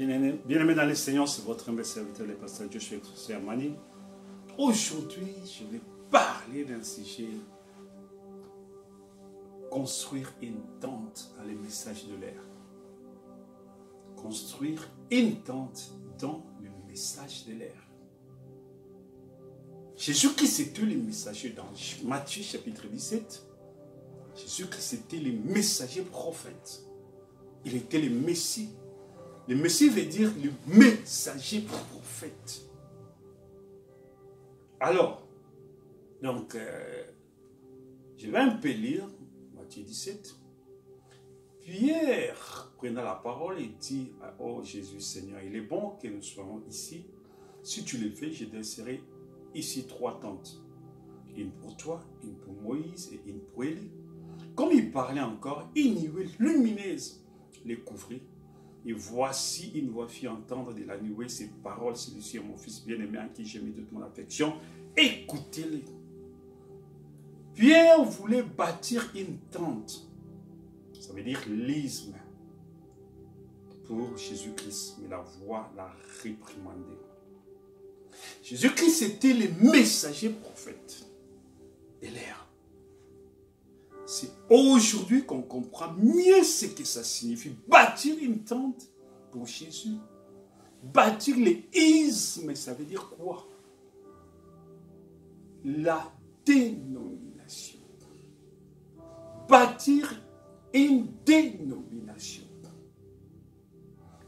Bien-aimé dans le Seigneur, c'est votre humble serviteur, le pasteur Joshua Amani. Aujourd'hui, je vais parler d'un sujet: construire une tente dans les messages de l'air. Construire une tente dans le message de l'air. Jésus-Christ était le messager dans Matthieu chapitre 17. Jésus-Christ était le messager prophète. Il était le Messie. Le Messie veut dire le messager prophète. Alors, donc, je vais un peu lire Matthieu 17. Pierre prenant la parole et dit: oh Jésus Seigneur, il est bon que nous soyons ici. Si tu le fais, je dresserai ici 3 tentes. Une pour toi, une pour Moïse et une pour Élie. Comme il parlait encore, une nuée lumineuse les couvrit. Et voici une voix fit entendre de la nuée ces paroles: celui-ci est mon fils bien-aimé en qui j'ai mis toute mon affection. Écoutez-les. Pierre voulait bâtir une tente. Ça veut dire l'isme pour Jésus-Christ. Mais la voix l'a réprimandé. Jésus-Christ était le messager prophète de l'air. C'est aujourd'hui qu'on comprend mieux ce que ça signifie. Bâtir une tente pour Jésus. Bâtir l'isme, ça veut dire quoi? La dénomination. Bâtir une dénomination.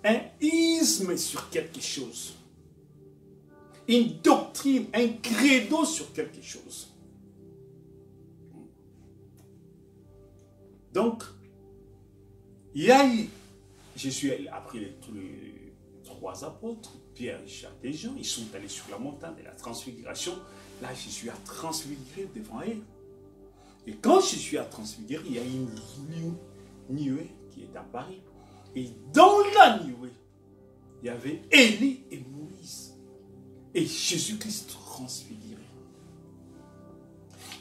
Un isme sur quelque chose. Une doctrine, un credo sur quelque chose. Donc, il y a eu, Jésus a pris tous les 3 apôtres, Pierre, Jacques et Jean, ils sont allés sur la montagne de la transfiguration. Là, Jésus a transfiguré devant eux. Et quand Jésus a transfiguré, il y a une nuée qui est apparue. Et dans la nuée, il y avait Élie et Moïse. Et Jésus-Christ transfiguré.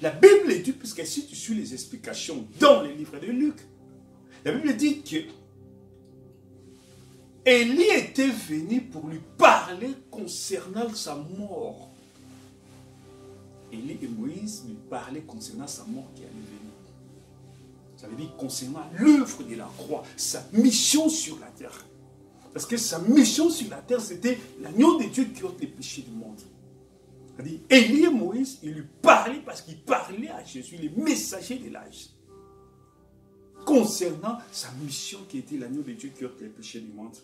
La Bible dit, puisque si tu suis les explications dans le livre de Luc, la Bible dit que Élie était venu pour lui parler concernant sa mort. Élie et Moïse lui parlaient concernant sa mort qui allait venir. Ça veut dire concernant l'œuvre de la croix, sa mission sur la terre. Parce que sa mission sur la terre, c'était l'agneau de Dieu qui ôte les péchés du monde. C'est-à-dire, Élie et Moïse, ils lui parlaient parce qu'ils parlaient à Jésus, les messagers de l'âge, concernant sa mission qui était l'agneau de Dieu qui ôte les péchés du monde.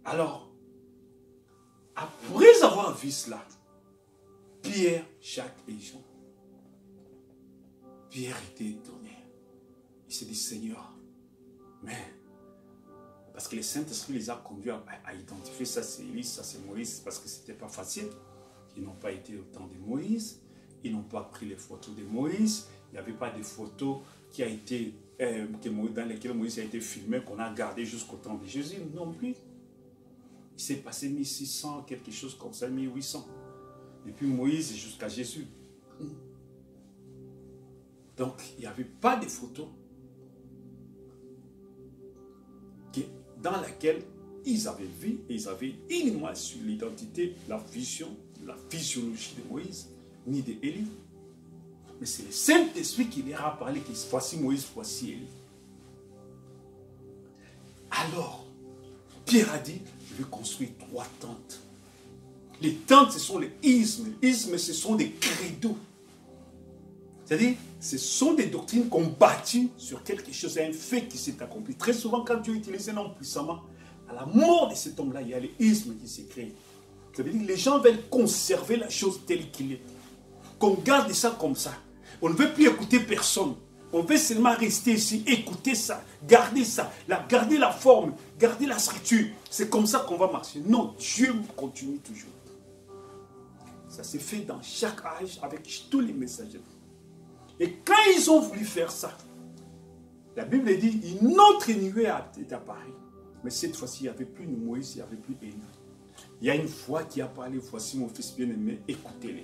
Alors, après avoir vu cela, Pierre, Jacques et Jean, Pierre était étonné. Il s'est dit: Seigneur, mais parce que le Saint-Esprit les a conduits à identifier ça c'est Élie, ça c'est Moïse, parce que ce n'était pas facile. Ils n'ont pas été au temps de Moïse, ils n'ont pas pris les photos de Moïse, il n'y avait pas de photos qui a été, dans lesquelles Moïse a été filmé, qu'on a gardé jusqu'au temps de Jésus, non plus. Il s'est passé 1600, quelque chose comme ça, 1800. Depuis Moïse jusqu'à Jésus. Donc, il n'y avait pas de photos dans laquelle ils avaient vu et ils avaient uniquement sur l'identité, la vision, la physiologie de Moïse, ni d'Élie. Mais c'est le Saint-Esprit qui leur a parlé que voici Moïse, voici Élie. Alors, Pierre a dit: je vais construire 3 tentes. Les tentes, ce sont les ismes. Les ismes, ce sont des credos. C'est-à-dire, ce sont des doctrines qu'on bâtit sur quelque chose, un fait qui s'est accompli. Très souvent, quand Dieu utilise un homme puissamment, à la mort de cet homme-là, il y a les ismes qui se créent. Ça veut dire que les gens veulent conserver la chose telle qu'il est. Qu'on garde ça comme ça. On ne veut plus écouter personne. On veut seulement rester ici, écouter ça, garder la forme, garder la structure. C'est comme ça qu'on va marcher. Non, Dieu continue toujours. Ça s'est fait dans chaque âge avec tous les messagers. Et quand ils ont voulu faire ça, la Bible dit, une autre nuée est apparue. Mais cette fois-ci, il n'y avait plus de Moïse, il n'y avait plus d'Élie. Il y a une voix qui a parlé: voici mon fils bien-aimé, écoutez-le.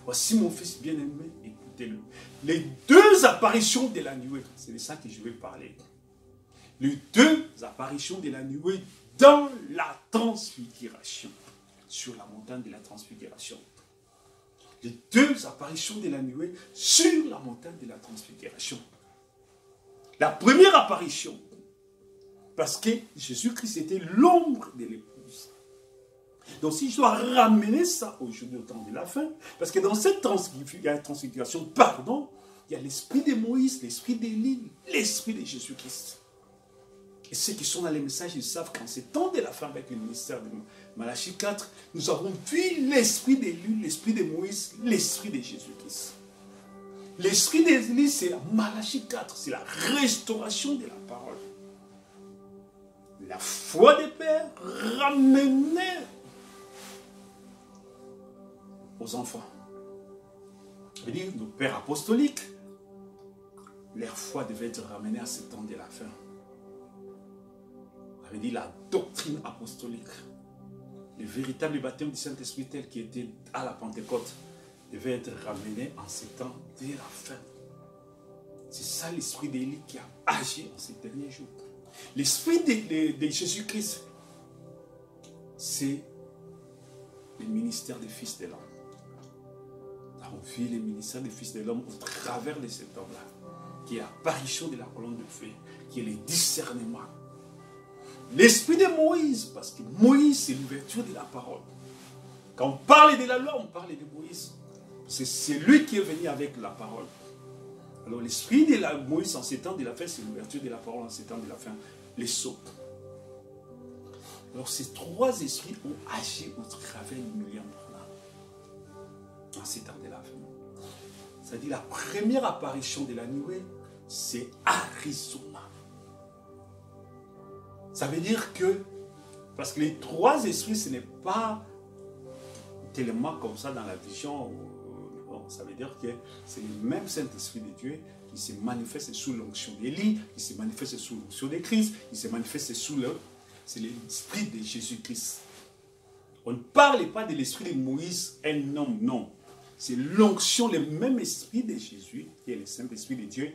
Voici mon fils bien-aimé, écoutez-le. c'était les deux apparitions de la nuée. C'est de ça que je vais parler. Les deux apparitions de la nuée dans la transfiguration. Sur la montagne de la transfiguration. Les deux apparitions de la nuée sur la montagne de la transfiguration. La première apparition, parce que Jésus-Christ était l'ombre de l'épouse. Donc si je dois ramener ça aujourd'hui au temps de la fin, parce que dans cette transfiguration, pardon, il y a l'esprit de Moïse, l'esprit d'Élie, l'esprit de Jésus-Christ. Et ceux qui sont dans les messages, ils savent qu'en ces temps de la fin avec le ministère de Malachie 4, nous avons vu l'esprit d'Élie, l'esprit de Moïse, l'esprit de Jésus-Christ. L'esprit d'Élie, c'est Malachie 4, c'est la restauration de la parole. La foi des pères ramenée aux enfants. C'est-à-dire, nos pères apostoliques, leur foi devait être ramenée à ce temps de la fin. On avait dit la doctrine apostolique. Le véritable baptême du Saint-Esprit tel qui était à la Pentecôte devait être ramené en ces temps de la fin. C'est ça l'esprit d'Élie qui a agi en ces derniers jours. L'esprit de Jésus-Christ, c'est le ministère des fils de l'homme. Nous avons vu le ministère des fils de l'homme au travers de cet homme-là, qui est l'apparition de la colonne de feu, qui est le discernement. L'esprit de Moïse, parce que Moïse, c'est l'ouverture de la parole. Quand on parle de la loi, on parle de Moïse. C'est lui qui est venu avec la parole. Alors l'esprit de Moïse en ces temps de la fin, c'est l'ouverture de la parole en ces temps de la fin, les sceaux. Alors ces trois esprits ont agi au travers de William Branham en ces temps de la fin. C'est-à-dire la première apparition de la nuée, c'est Arizona. Ça veut dire que, parce que les trois esprits, ce n'est pas tellement comme ça dans la vision. Ça veut dire que c'est le même Saint-Esprit de Dieu qui se manifeste sous l'onction d'Élie, qui se manifeste sous l'onction de Christ, qui se manifeste sous c'est l'Esprit de Jésus-Christ. On ne parle pas de l'Esprit de Moïse, un homme, non. C'est l'onction, le même Esprit de Jésus, qui est le Saint-Esprit de Dieu.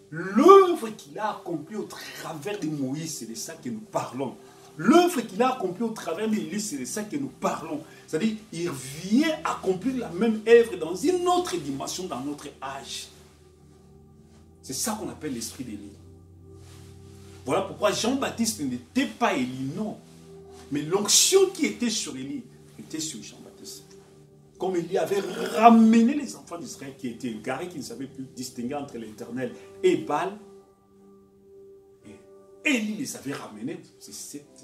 L'œuvre qu'il a accomplie au travers de Moïse, c'est de ça que nous parlons. L'œuvre qu'il a accomplie au travers d'Élie, c'est de ça que nous parlons. C'est-à-dire, il vient accomplir la même œuvre dans une autre dimension, dans notre âge. C'est ça qu'on appelle l'esprit d'Élie. Voilà pourquoi Jean-Baptiste n'était pas Élie, non. Mais l'onction qui était sur Élie était sur Jean-Baptiste. Comme Élie avait ramené les enfants d'Israël qui étaient égarés, qui ne savaient plus distinguer entre l'Éternel et Baal, Élie les avait ramenés. C'est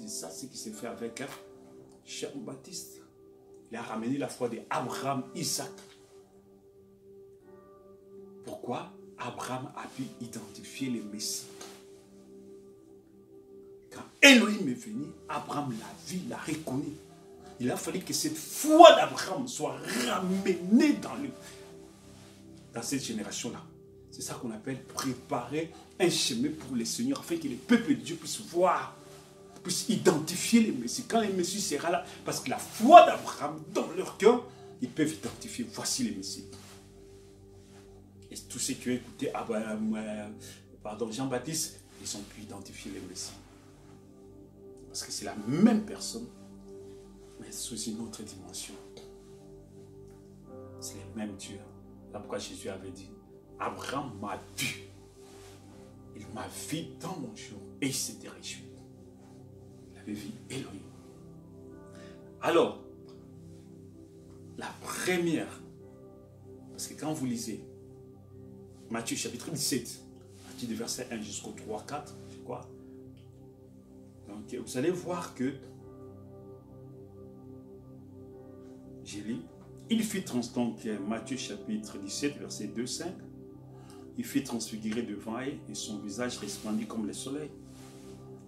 ça ce qui s'est fait avec Jean-Baptiste. Il a ramené la foi d'Abraham, Isaac. Pourquoi Abraham a pu identifier le Messie? Quand Elohim est venu, Abraham l'a vu, l'a reconnu. Il a fallu que cette foi d'Abraham soit ramenée dans cette génération-là. C'est ça qu'on appelle préparer un chemin pour le Seigneur, afin que les peuples de Dieu puissent voir, puissent identifier les Messies. Quand le Messie sera là, parce que la foi d'Abraham, dans leur cœur, ils peuvent identifier, voici les Messies. Et tous ceux qui ont écouté Jean-Baptiste, ils ont pu identifier les Messies. Parce que c'est la même personne, mais sous une autre dimension. C'est le même Dieu. Là pourquoi Jésus avait dit, Abraham m'a vu. Il m'a vu dans mon jour et il s'était réjoui. Il avait vu Elohim. Alors, la première, parce que quand vous lisez Matthieu chapitre 17, à partir du verset 1 jusqu'au 3, 4, c'est quoi? Donc vous allez voir que j'ai lu, il fit donc Matthieu chapitre 17, verset 2, 5. Il fit transfigurer devant elle et son visage resplendit comme le soleil.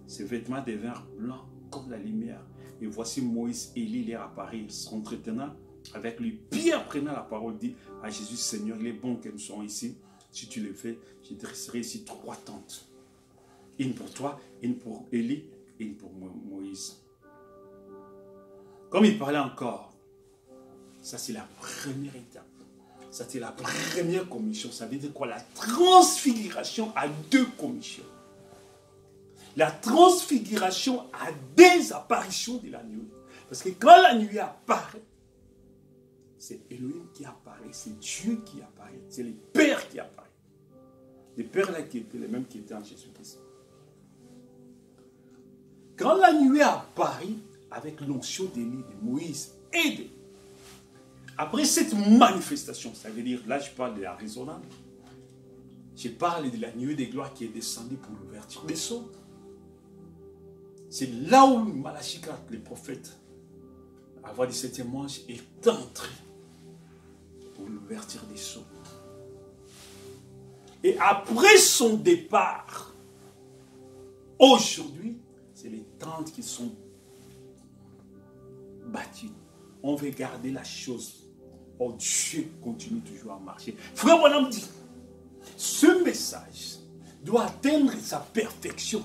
Ses vêtements devinrent blancs comme la lumière. Et voici Moïse et Élie leur apparurent, s'entretenant avec lui. Pierre prenant la parole dit à Jésus, Seigneur, il est bon que nous soyons ici. Si tu le fais, je dresserai ici 3 tentes. Une pour toi, une pour Élie, et une pour Moïse. Comme il parlait encore, ça c'est la première étape. Ça, c'est la première commission. Ça veut dire quoi? La transfiguration a deux commissions. La transfiguration a des apparitions de la nuée. Parce que quand la nuée apparaît, c'est Elohim qui apparaît, c'est Dieu qui apparaît, c'est le Père qui apparaît. Les Pères là qui étaient les mêmes qui étaient en Jésus-Christ. Quand la nuée apparaît avec l'onction d'Élie, de Moïse et de... Après cette manifestation, ça veut dire, là je parle de la résonance, je parle de la nuée de gloire qui est descendue pour l'ouverture des sceaux. C'est là où Malachie 4, le prophète, à voix du 7e ange, est entré pour l'ouverture des sceaux. Et après son départ, aujourd'hui, c'est les tentes qui sont bâties. On veut garder la chose. Oh, Dieu continue toujours à marcher. Frère Branham dit, ce message doit atteindre sa perfection.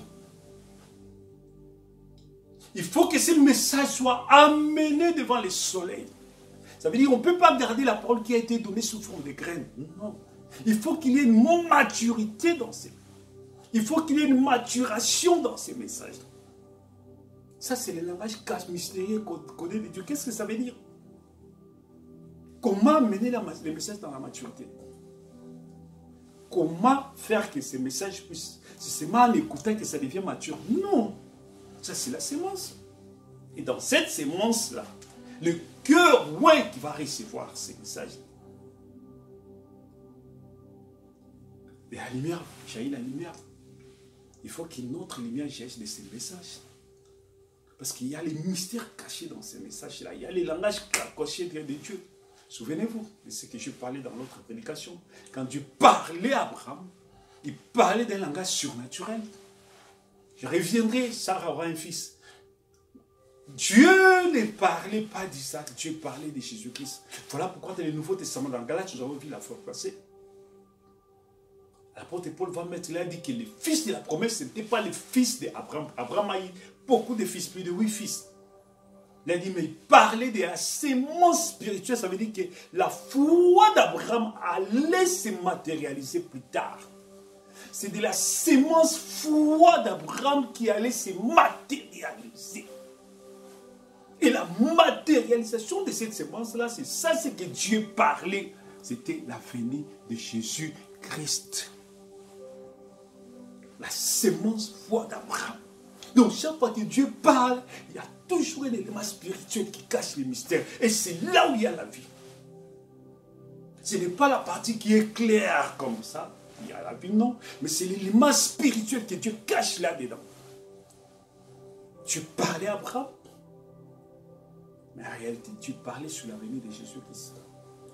Il faut que ce message soit amené devant le soleil. Ça veut dire qu'on ne peut pas garder la parole qui a été donnée sous forme de graines. Non. Il faut qu'il y ait une maturité dans ces. Il faut qu'il y ait une maturation dans ces messages. Ça, c'est le langage cache mystérieux qu'on connaît de Dieu. Qu'est-ce que ça veut dire? Comment amener les messages dans la maturité? Comment faire que ces messages puissent... C'est seulement en écoutant que ça devient mature. Non. Ça, c'est la sémence. Et dans cette sémence-là, le cœur, ouais, qui va recevoir ces messages. Et la lumière, jaillit la lumière. Il faut qu'une autre lumière jaillisse de ces messages. Parce qu'il y a les mystères cachés dans ces messages-là. Il y a les langages cachés de Dieu. Souvenez-vous de ce que je parlais dans l'autre prédication. Quand Dieu parlait à Abraham, il parlait d'un langage surnaturel. Je reviendrai, Sarah aura un fils. Dieu ne parlait pas d'Isaac, Dieu parlait de Jésus-Christ. Voilà pourquoi dans le Nouveau Testament, dans Galates, nous avons vu la fois passée. L'apôtre Paul va mettre là, il dit que les fils de la promesse, ce n'étaient pas les fils d'Abraham. Abraham a eu beaucoup de fils, plus de 8 fils. Il a dit, mais il parlait de la sémence spirituelle, ça veut dire que la foi d'Abraham allait se matérialiser plus tard. C'est de la sémence foi d'Abraham qui allait se matérialiser. Et la matérialisation de cette sémence-là, c'est ça ce que Dieu parlait. C'était la venue de Jésus-Christ. La sémence foi d'Abraham. Donc chaque fois que Dieu parle, il y a toujours un élément spirituel qui cache les mystères. Et c'est là où il y a la vie. Ce n'est pas la partie qui est claire comme ça. Il y a la vie, non. Mais c'est l'élément spirituel que Dieu cache là-dedans. Tu parlais à Abraham. Mais en réalité, tu parlais sur la venue de Jésus-Christ.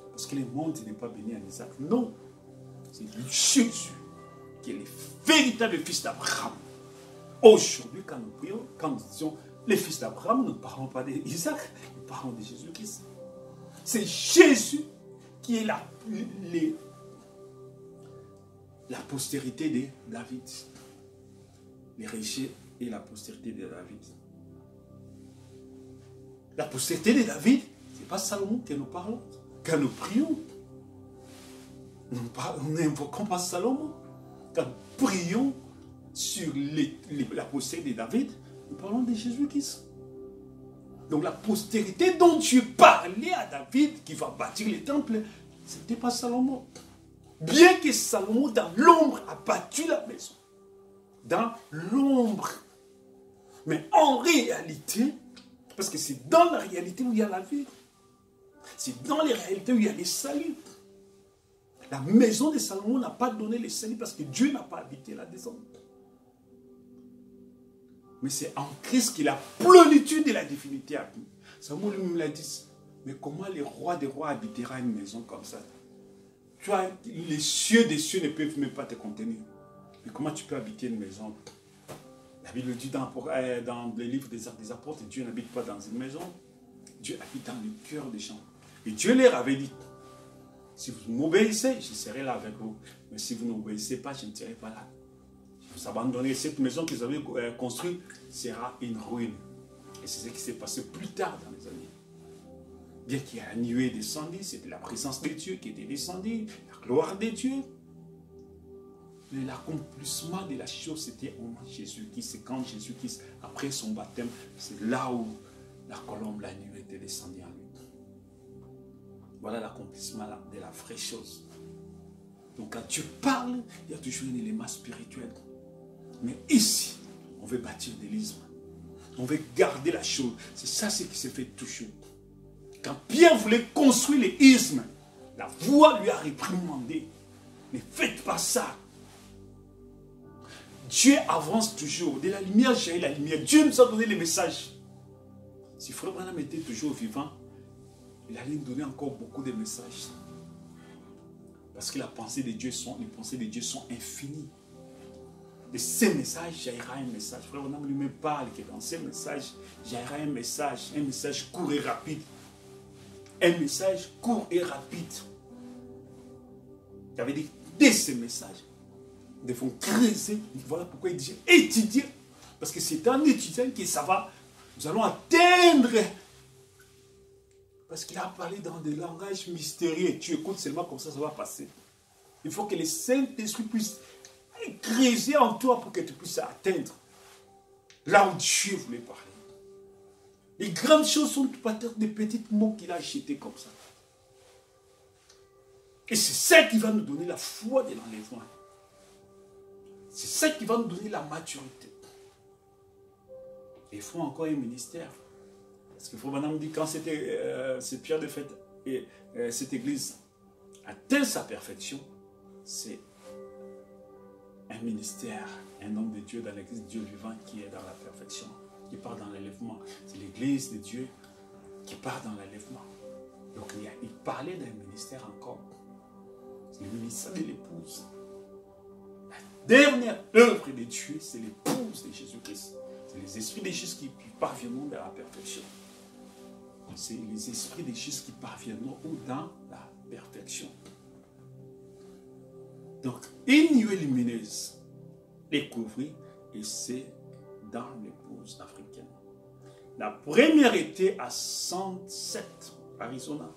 Parce que le monde n'est pas béni en Isaac. Non. C'est Jésus qui est le véritable fils d'Abraham. Aujourd'hui, quand nous prions, quand nous disons les fils d'Abraham, nous ne parlons pas d'Isaac, nous parlons de Jésus-Christ. C'est Jésus qui est la postérité de David. L'héritier et la postérité de David. La postérité de David, ce n'est pas Salomon que nous parlons. Quand nous prions, nous n'invoquons pas Salomon. Quand nous prions sur la postérité de David, nous parlons de Jésus-Christ. Donc la postérité dont Dieu parlait à David, qui va bâtir le temple, ce n'était pas Salomon. Bien que Salomon, dans l'ombre, a bâti la maison. Dans l'ombre. Mais en réalité, parce que c'est dans la réalité où il y a la vie. C'est dans les réalités où il y a les saluts. La maison de Salomon n'a pas donné les saluts parce que Dieu n'a pas habité là-dedans. Mais c'est en Christ que la plénitude de la divinité a vu. Salomon lui-même l'a dit. Mais comment le roi des rois habitera une maison comme ça? Tu vois, les cieux des cieux ne peuvent même pas te contenir. Mais comment tu peux habiter une maison? La Bible dit dans le livre des apôtres, Dieu n'habite pas dans une maison. Dieu habite dans le cœur des gens. Et Dieu leur avait dit, si vous m'obéissez, je serai là avec vous. Mais si vous n'obéissez pas, je ne serai pas là. Vous abandonnez cette maison que vous avez construite, sera une ruine. Et c'est ce qui s'est passé plus tard dans les années. Bien qu'il y ait un nuée descendu, c'était la présence de Dieu qui était descendue, la gloire de Dieu. Mais l'accomplissement de la chose, c'était en Jésus-Christ. C'est quand Jésus-Christ, après son baptême, c'est là où la colombe, la nuée était descendue en lui. Voilà l'accomplissement de la vraie chose. Donc quand Dieu parle, il y a toujours un élément spirituel. Mais ici, on veut bâtir des ismes. On veut garder la chose. C'est ça ce qui se fait toujours. Quand Pierre voulait construire les ismes, la voix lui a réprimandé. Ne faites pas ça. Dieu avance toujours. De la lumière jaillit la lumière. Dieu nous a donné les messages. Si Frère Branham était toujours vivant, il allait nous donner encore beaucoup de messages. Parce que les pensées de Dieu sont infinies. De ces messages, jaillira un message. Frère Branham lui-même parle que dans ces messages, jaillira un message court et rapide. Un message court et rapide. Il avait dit, dès ces messages, ils font creuser. Voilà pourquoi il dit étudier. Parce que c'est en étudiant que ça va. Nous allons atteindre. Parce qu'il a parlé dans des langages mystérieux. Tu écoutes seulement comme ça va passer. Il faut que le Saint-Esprit puisse creuser en toi pour que tu puisses atteindre là où Dieu voulait parler. Les grandes choses sont peut-être des petits mots qu'il a achetés comme ça. Et c'est ça qui va nous donner la foi de l'enlèvement. C'est ça qui va nous donner la maturité. Et il faut encore un ministère. Parce que Frère Branham dit, quand c'est Pierre de Fête, et cette église atteint sa perfection, c'est un ministère, un homme de Dieu dans l'église, Dieu vivant qui est dans la perfection, qui part dans l'enlèvement. C'est l'église de Dieu qui part dans l'enlèvement. Donc il parlait d'un ministère encore. C'est le ministère de l'épouse. La dernière œuvre de Dieu, c'est l'épouse de Jésus-Christ. C'est les esprits de Jésus qui parviendront vers la perfection. C'est les esprits de Jésus qui parviendront dans la perfection. Donc, une nuée lumineuse est couvrie et c'est dans l'épouse africaine. La première était à Sunset, Arizona.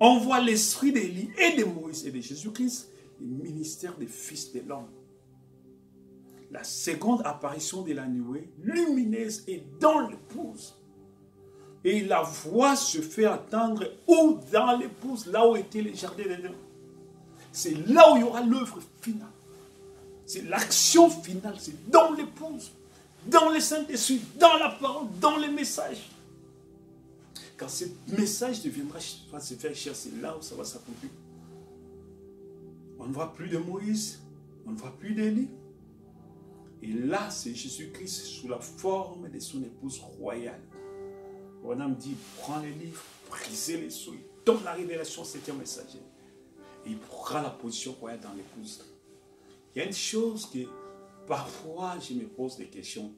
On voit l'esprit d'Élie et de Moïse et de Jésus-Christ, le ministère des fils de l'homme. La seconde apparition de la nuée lumineuse est dans l'épouse. Et la voix se fait entendre où dans l'épouse, là où était le jardin d'Éden. C'est là où il y aura l'œuvre finale. C'est l'action finale, c'est dans l'épouse, dans le Saint-Esprit, dans la parole, dans les messages. Quand ce message va se faire cher, c'est là où ça va s'accomplir. On ne voit plus de Moïse, on ne voit plus d'Élie. Et là, c'est Jésus-Christ sous la forme de son épouse royale. Branham dit, prends les livres, brisez les sceaux, il donne la révélation, c'est un messager. Et il prend la position royale dans l'épouse. Il y a une chose que parfois je me pose des questions.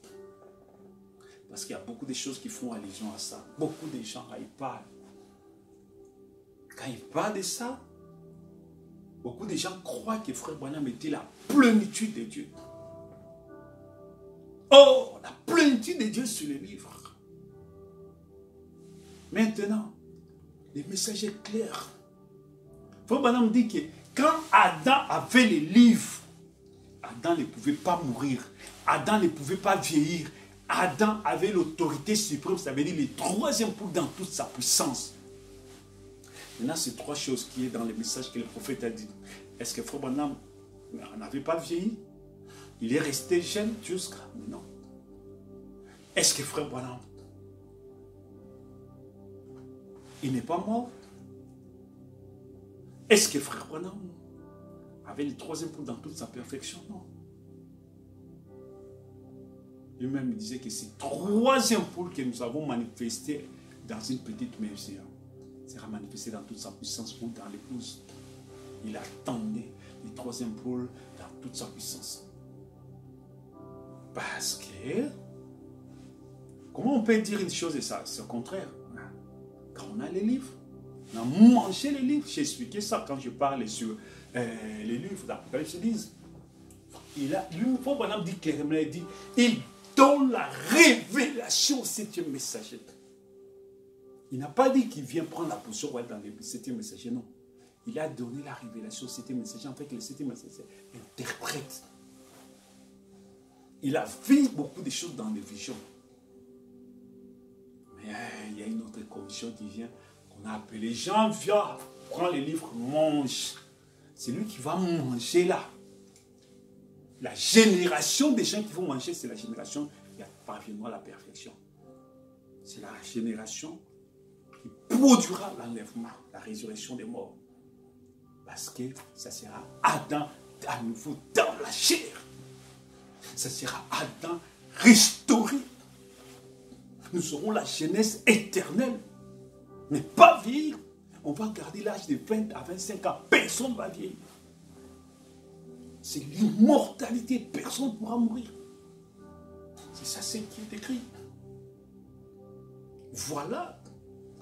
Parce qu'il y a beaucoup de choses qui font allusion à ça. Beaucoup de gens, ils parlent. Quand ils parlent de ça, beaucoup de gens croient que Frère Branham était la plénitude de Dieu. Oh, la plénitude de Dieu sur les livres. Maintenant, le message est clair. Frère Branham dit que quand Adam avait les livres, Adam ne pouvait pas mourir. Adam ne pouvait pas vieillir. Adam avait l'autorité suprême, ça veut dire le troisième pour dans toute sa puissance. Maintenant, c'est trois choses qui est dans le message que le prophète a dit. Est-ce que Frère Branham n'avait pas vieilli? Il est resté jeune jusqu'à maintenant. Est-ce que Frère Branham, il n'est pas mort? Est-ce que Frère Branham avait le troisième pour dans toute sa perfection? Non. Lui-même me disait que c'est troisième pôle que nous avons manifesté dans une petite mesure sera manifesté dans toute sa puissance ou dans l'épouse. Il attendait le troisième pôle dans toute sa puissance. Parce que, comment on peut dire une chose et ça? C'est le contraire. Quand on a les livres, on a mangé les livres. J'ai expliqué ça quand je parlais sur les livres d'Apocalypse 10. Il a, lui, Frère Branham dit clairement, il dit, il donne la révélation au septième messager. Il n'a pas dit qu'il vient prendre la position royale dans le 7e messager, non. Il a donné la révélation au 7e messager, en fait que le 7e messager interprète. Il a vu beaucoup de choses dans les visions. Mais il y a une autre commission qui vient, qu'on a appelée Jean, viens, prends les livres, mange. C'est lui qui va manger là. La génération des gens qui vont manger, c'est la génération qui parviendra à la perfection. C'est la génération qui produira l'enlèvement, la résurrection des morts. Parce que ça sera Adam à nouveau dans la chair. Ça sera Adam restauré. Nous aurons la jeunesse éternelle. Mais pas vieillir. On va garder l'âge de 20 à 25 ans. Personne ne va vieillir. C'est l'immortalité. Personne ne pourra mourir. C'est ça ce qui est écrit. Voilà.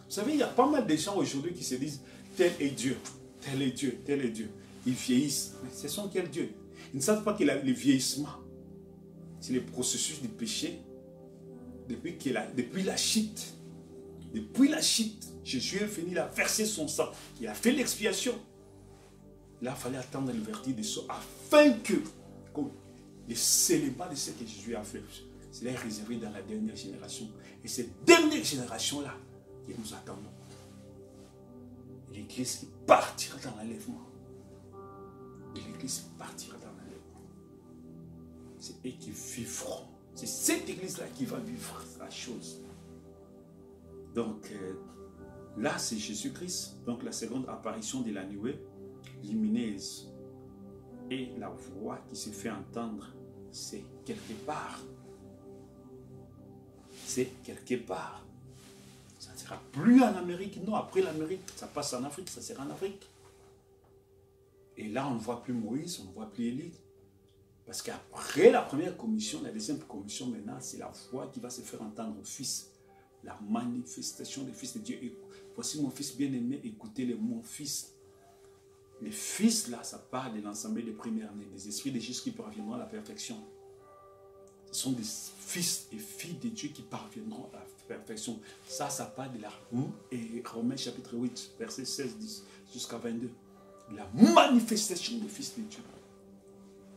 Vous savez, il y a pas mal de gens aujourd'hui qui se disent tel est Dieu, tel est Dieu, tel est Dieu. Ils vieillissent. Mais ce sont quels dieux? Ils ne savent pas que le vieillissement, c'est le processus du péché depuis la chute. Depuis la chute, Jésus est venu, il a versé son sang, il a fait l'expiation. Il a fallu attendre le verdict de sceaux afin que le célébat de ce que Jésus a fait, c'est réservé dans la dernière génération. Et cette dernière génération-là, que nous attendons. L'Église qui partira dans l'enlèvement. L'Église qui partira dans l'enlèvement. C'est eux qui vivront. C'est cette Église-là qui va vivre la chose. Donc, là, c'est Jésus-Christ. Donc, la seconde apparition de la nuée lumineuse. Et la voix qui se fait entendre, c'est quelque part. C'est quelque part. Ça ne sera plus en Amérique. Non, après l'Amérique, ça passe en Afrique, ça sera en Afrique. Et là, on ne voit plus Moïse, on ne voit plus Élie. Parce qu'après la première commission, la deuxième commission maintenant, c'est la voix qui va se faire entendre au Fils. La manifestation du Fils de Dieu. Et voici mon Fils bien-aimé, écoutez-le, mon Fils. Les Fils, là, ça parle de l'ensemble des premières-nés, des esprits de Jésus qui parviendront à la perfection. Ce sont des fils et filles de Dieu qui parviendront à la perfection. Ça parle de la Romains chapitre 8, verset 16 10, jusqu'à 22. La manifestation des fils de Dieu.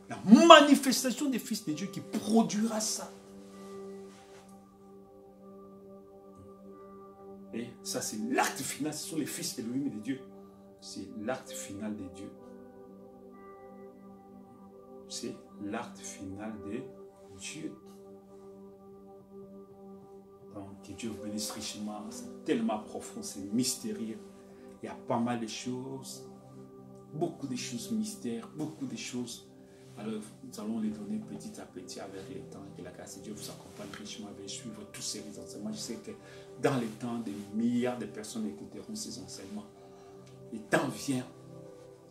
La manifestation des fils de Dieu qui produira ça. Et ça, c'est l'acte final. Ce sont les fils Elohim de Dieu. C'est l'acte final de Dieu. C'est l'acte final de Dieu. Donc, que Dieu vous bénisse richement. C'est tellement profond, c'est mystérieux. Il y a pas mal de choses. Beaucoup de choses mystères, beaucoup de choses. Alors, nous allons les donner petit à petit avec le temps. Que la grâce de Dieu vous accompagne richement avec suivre tous ces enseignements. Je sais que dans les temps, des milliards de personnes écouteront ces enseignements. Le temps vient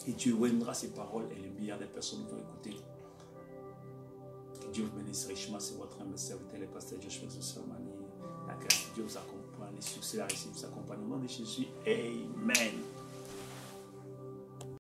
et Dieu rendra ses paroles et les milliards de personnes vont écouter. Que Dieu vous bénisse richement. C'est votre âme serviteur, le pasteur Joshua Zossamani. La grâce de Dieu vous accompagne. Le succès, la réussite vous accompagne. Au nom de Jésus, Amen.